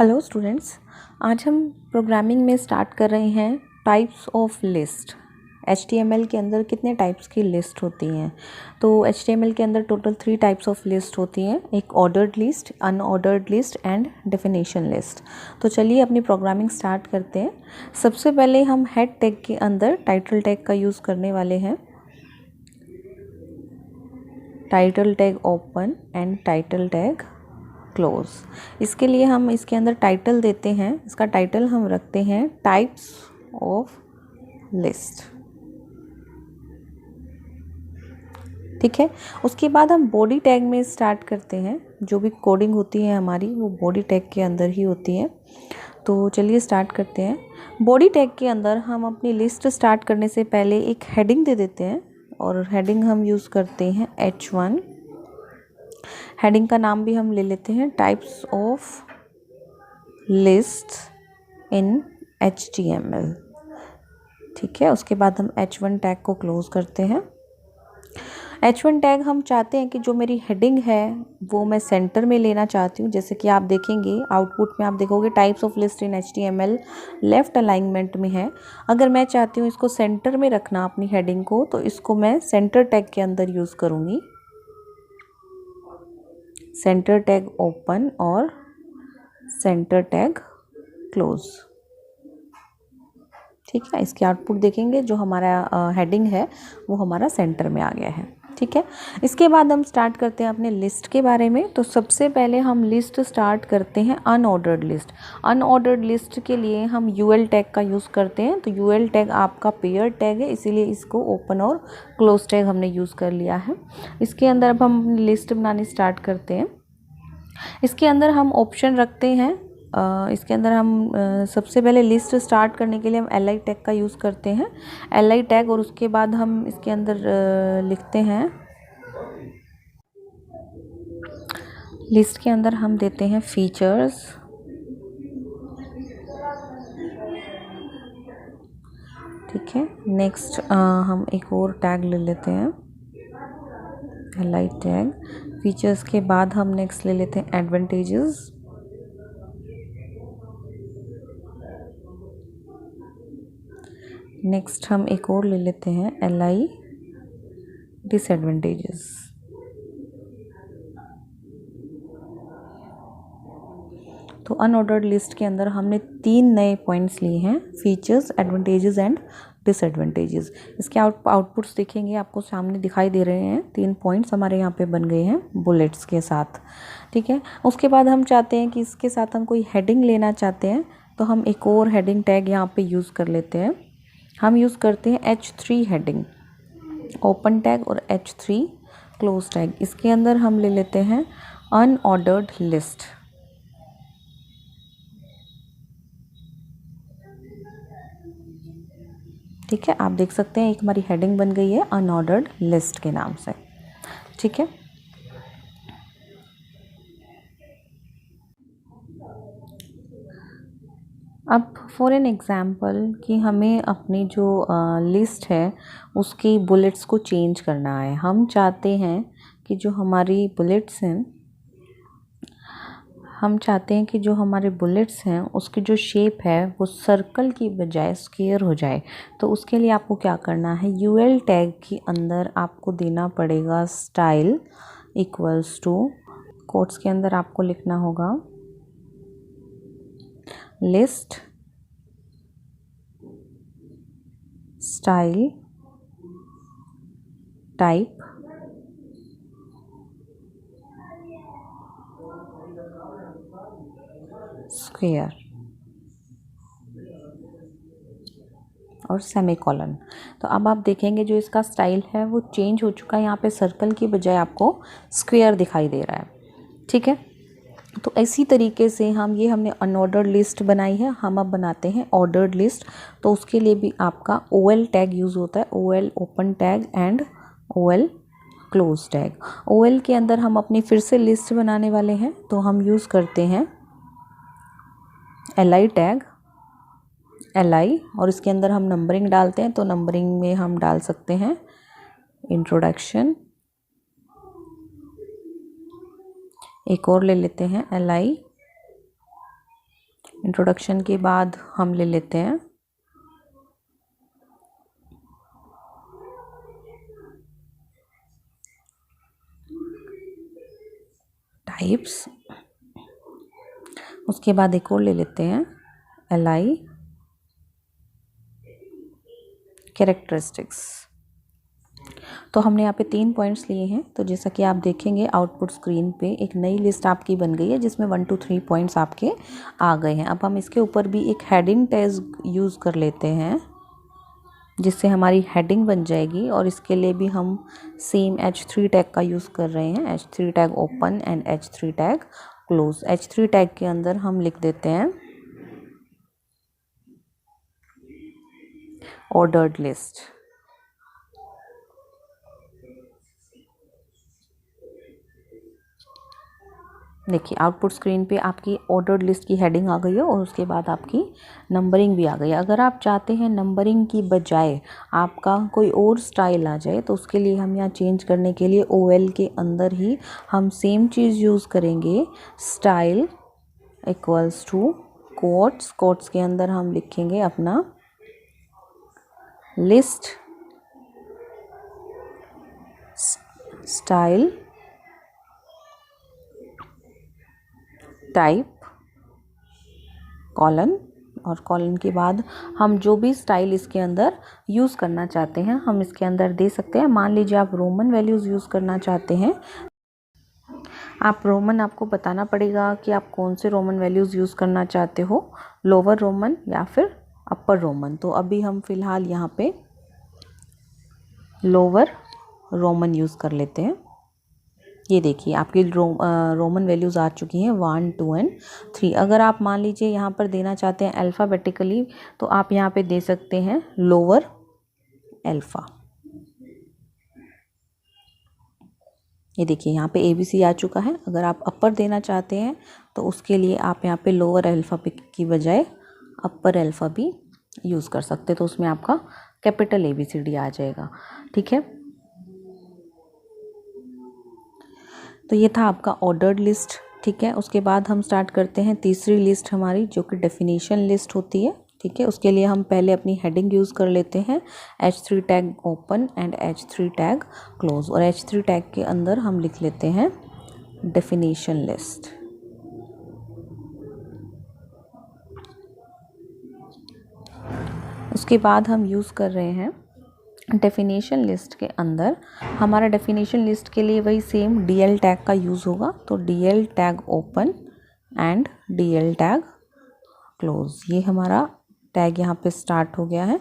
Hello students, आज हम programming में स्टार्ट कर रहे हैं टाइप्स ऑफ लिस्ट। HTML के अंदर कितने टाइप्स की लिस्ट होती हैं? तो HTML के अंदर टोटल 3 टाइप्स ऑफ लिस्ट होती हैं, एक ordered list, unordered list and definition list. तो चलिए अपनी प्रोग्रामिंग स्टार्ट करते हैं। सबसे पहले हम हेड टैग के अंदर टाइटल टैग का यूज़ करने वाले हैं। Title tag open and title tag close. इसके लिए हम इसके अंदर टाइटल देते हैं। इसका टाइटल हम रखते हैं टाइप्स ऑफ लिस्ट। ठीक है, उसके बाद हम बॉडी टैग में स्टार्ट करते हैं। जो भी कोडिंग होती है हमारी वो बॉडी टैग के अंदर ही होती है। तो चलिए स्टार्ट करते हैं। बॉडी टैग के अंदर हम अपनी लिस्ट स्टार्ट करने से पहले एक हेडिंग दे देते हैं और हेडिंग हम यूज़ करते हैं H1। हेडिंग का नाम भी हम ले लेते हैं types of list in HTML। ठीक है, उसके बाद हम H1 टैग को क्लोज करते हैं। H1 टैग हम चाहते हैं कि जो मेरी हेडिंग है वो मैं सेंटर में लेना चाहती हूँ। जैसे कि आप देखेंगे आउटपुट में, आप देखोगे types of list in HTML left alignment में है। अगर मैं चाहती हूँ इसको सेंटर में रखना अपनी हेडिंग को, तो इसको मैं सेंटर टैग के अंदर यूज़ करूँगी। सेंटर टैग ओपन और सेंटर टैग क्लोज। ठीक है, इसके आउटपुट देखेंगे जो हमारा हेडिंग है वो हमारा सेंटर में आ गया है। ठीक है, इसके बाद हम स्टार्ट करते हैं अपने लिस्ट के बारे में। तो सबसे पहले हम लिस्ट स्टार्ट करते हैं अनऑर्डर्ड लिस्ट। अनऑर्डर्ड लिस्ट के लिए हम UL टैग का यूज़ करते हैं। तो UL टैग आपका पेयर टैग है, इसीलिए इसको ओपन और क्लोज टैग हमने यूज़ कर लिया है। इसके अंदर अब हम लिस्ट बनानी स्टार्ट करते हैं। इसके अंदर हम ऑप्शन रखते हैं। इसके अंदर हम सबसे पहले लिस्ट स्टार्ट करने के लिए हम li टैग का यूज़ करते हैं। li टैग, और उसके बाद हम इसके अंदर लिखते हैं, लिस्ट के अंदर हम देते हैं फीचर्स। ठीक है, नेक्स्ट हम एक और टैग ले लेते हैं li टैग। फीचर्स के बाद हम नेक्स्ट ले लेते हैं एडवांटेजेस। नेक्स्ट हम एक और ले लेते हैं li डिसएडवांटेजेस। तो अनऑर्डर्ड लिस्ट के अंदर हमने 3 नए पॉइंट्स लिए हैं, फीचर्स, एडवांटेजेस एंड डिसएडवांटेजेस। इसके आउटपुट्स देखेंगे आपको सामने दिखाई दे रहे हैं। 3 पॉइंट्स हमारे यहाँ पे बन गए हैं बुलेट्स के साथ। ठीक है, उसके बाद हम चाहते हैं कि इसके साथ हम कोई हेडिंग लेना चाहते हैं, तो हम एक और हेडिंग टैग यहाँ पे यूज़ कर लेते हैं। हम यूज़ करते हैं H3 हेडिंग, ओपन टैग और H3 क्लोज टैग। इसके अंदर हम ले लेते हैं अनऑर्डर्ड लिस्ट। ठीक है, आप देख सकते हैं एक हमारी हेडिंग बन गई है अनऑर्डर्ड लिस्ट के नाम से। ठीक है, अब फॉर एन एग्जांपल कि हमें अपनी जो लिस्ट है उसकी बुलेट्स को चेंज करना है। हम चाहते हैं कि जो हमारी बुलेट्स हैं, हम चाहते हैं कि जो हमारे बुलेट्स हैं उसकी जो शेप है वो सर्कल की बजाय स्क्वायर हो जाए। तो उसके लिए आपको क्या करना है, UL टैग के अंदर आपको देना पड़ेगा स्टाइल इक्वल्स टू, कोट्स के अंदर आपको लिखना होगा लिस्ट स्टाइल टाइप स्क्वायर और सेमीकोलन। तो अब आप देखेंगे जो इसका स्टाइल है वो चेंज हो चुका है। यहाँ पे सर्कल की बजाय आपको स्क्वायर दिखाई दे रहा है। ठीक है, तो इसी तरीके से हमने अनऑर्डर्ड लिस्ट बनाई है। हम अब बनाते हैं ऑर्डर्ड लिस्ट। तो उसके लिए भी आपका OL टैग यूज़ होता है, OL open tag and OL close tag. OL के अंदर हम अपनी फिर से लिस्ट बनाने वाले हैं, तो हम यूज़ करते हैं li टैग, li, और इसके अंदर हम नंबरिंग डालते हैं। तो नंबरिंग में हम डाल सकते हैं इंट्रोडक्शन। एक और ले लेते हैं li इंट्रोडक्शन के बाद हम ले लेते हैं टाइप्स, उसके बाद एक और ले लेते हैं LI कैरेक्टरिस्टिक्स। तो हमने यहाँ पे 3 पॉइंट्स लिए हैं। तो जैसा कि आप देखेंगे आउटपुट स्क्रीन पे एक नई लिस्ट आपकी बन गई है जिसमें 1 2 3 पॉइंट्स आपके आ गए हैं। अब हम इसके ऊपर भी एक हेडिंग टैग यूज़ कर लेते हैं जिससे हमारी हेडिंग बन जाएगी, और इसके लिए भी हम सेम H3 टैग का यूज़ कर रहे हैं। H3 tag open and H3 tag close. H3 tag के अंदर हम लिख देते हैं ऑर्डर्ड लिस्ट। देखिए आउटपुट स्क्रीन पे आपकी ऑर्डर्ड लिस्ट की हेडिंग आ गई है और उसके बाद आपकी नंबरिंग भी आ गई है। अगर आप चाहते हैं नंबरिंग की बजाय आपका कोई और स्टाइल आ जाए तो उसके लिए हम यहाँ चेंज करने के लिए OL के अंदर ही हम सेम चीज़ यूज़ करेंगे। Style equals to quotes, quotes के अंदर हम लिखेंगे अपना लिस्ट स्टाइल टाइप कॉलन, और कॉलन के बाद हम जो भी स्टाइल इसके अंदर यूज़ करना चाहते हैं हम इसके अंदर दे सकते हैं। मान लीजिए आप रोमन वैल्यूज़ यूज़ करना चाहते हैं, आप रोमन आपको बताना पड़ेगा कि आप कौन से रोमन वैल्यूज़ यूज़ करना चाहते हो, लोअर रोमन या फिर अपर रोमन। तो अभी हम फ़िलहाल यहाँ पे लोअर रोमन यूज़ कर लेते हैं। ये देखिए आपकी रोमन वैल्यूज़ आ चुकी हैं 1 2 एंड 3। अगर आप मान लीजिए यहाँ पर देना चाहते हैं अल्फ़ाबेटिकली तो आप यहाँ पे दे सकते हैं लोअर अल्फ़ा। ये देखिए यहाँ पे ABC आ चुका है। अगर आप अपर देना चाहते हैं तो उसके लिए आप यहाँ पे लोअर अल्फ़ा की बजाय अपर अल्फ़ा भी यूज़ कर सकते हैं, तो उसमें आपका कैपिटल ABCD आ जाएगा। ठीक है, तो ये था आपका ऑर्डर्ड लिस्ट। ठीक है, उसके बाद हम स्टार्ट करते हैं तीसरी लिस्ट हमारी जो कि डेफिनेशन लिस्ट होती है। ठीक है, उसके लिए हम पहले अपनी हेडिंग यूज़ कर लेते हैं H3 tag open and H3 tag close, और H3 टैग के अंदर हम लिख लेते हैं डेफिनेशन लिस्ट। उसके बाद हम यूज़ कर रहे हैं डेफिनेशन लिस्ट के अंदर, हमारा डेफिनेशन लिस्ट के लिए वही सेम DL टैग का यूज़ होगा। तो DL tag open and DL tag close, ये हमारा टैग यहाँ पे स्टार्ट हो गया है।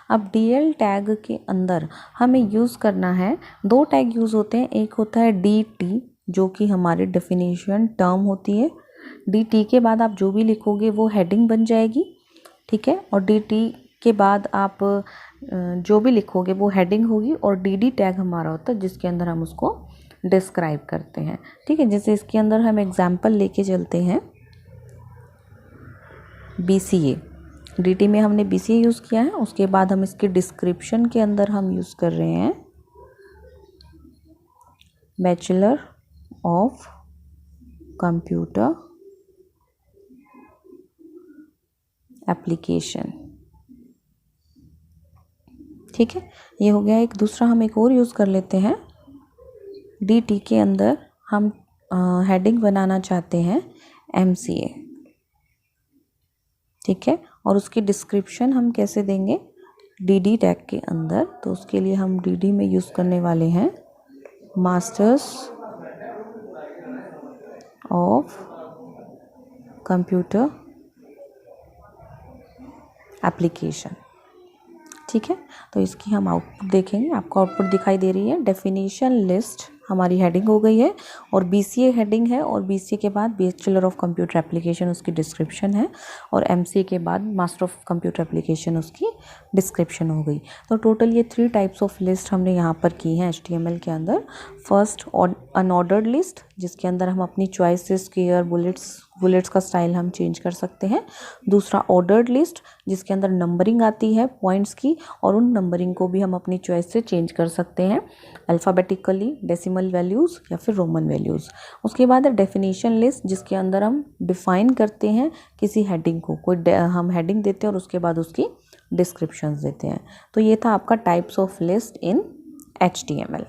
अब DL टैग के अंदर हमें यूज़ करना है, 2 टैग यूज़ होते हैं। एक होता है DT जो कि हमारी डेफिनेशन टर्म होती है। DT के बाद आप जो भी लिखोगे वो हेडिंग बन जाएगी। ठीक है, और DT के बाद आप जो भी लिखोगे वो हेडिंग होगी, और DD टैग हमारा होता है जिसके अंदर हम उसको डिस्क्राइब करते हैं। ठीक है, जैसे इसके अंदर हम एग्जाम्पल लेके चलते हैं BCA। DT में हमने BCA यूज़ किया है, उसके बाद हम इसके डिस्क्रिप्शन के अंदर हम यूज़ कर रहे हैं बैचलर ऑफ कंप्यूटर एप्लीकेशन। ठीक है, ये हो गया एक। दूसरा हम एक और यूज़ कर लेते हैं, DT के अंदर हम हेडिंग बनाना चाहते हैं MCA। ठीक है, और उसकी डिस्क्रिप्शन हम कैसे देंगे DD टैग के अंदर, तो उसके लिए हम DD में यूज़ करने वाले हैं मास्टर्स ऑफ कंप्यूटर एप्लीकेशन। ठीक है, तो इसकी हम आउटपुट देखेंगे। आपको आउटपुट दिखाई दे रही है, डेफिनेशन लिस्ट हमारी हेडिंग हो गई है और BCA हेडिंग है, और BCA के बाद बैचलर ऑफ कंप्यूटर एप्लीकेशन उसकी डिस्क्रिप्शन है, और MCA के बाद मास्टर ऑफ कंप्यूटर एप्लीकेशन उसकी डिस्क्रिप्शन हो गई। तो टोटल ये 3 टाइप्स ऑफ लिस्ट हमने यहाँ पर की हैं HTML के अंदर। फर्स्ट अनऑर्डर्ड लिस्ट जिसके अंदर हम अपनी चॉइस से स्क्वायर, बुलेट्स का स्टाइल हम चेंज कर सकते हैं। दूसरा ऑर्डर्ड लिस्ट, जिसके अंदर नंबरिंग आती है पॉइंट्स की, और उन नंबरिंग को भी हम अपनी चॉइस से चेंज कर सकते हैं, अल्फ़ाबेटिकली, डेसिमल वैल्यूज़ या फिर रोमन वैल्यूज़। उसके बाद है डेफिनेशन लिस्ट, जिसके अंदर हम डिफ़ाइन करते हैं किसी हेडिंग को, हम हेडिंग देते हैं और उसके बाद उसकी डिस्क्रिप्शंस देते हैं। तो ये था आपका types of list in HTML।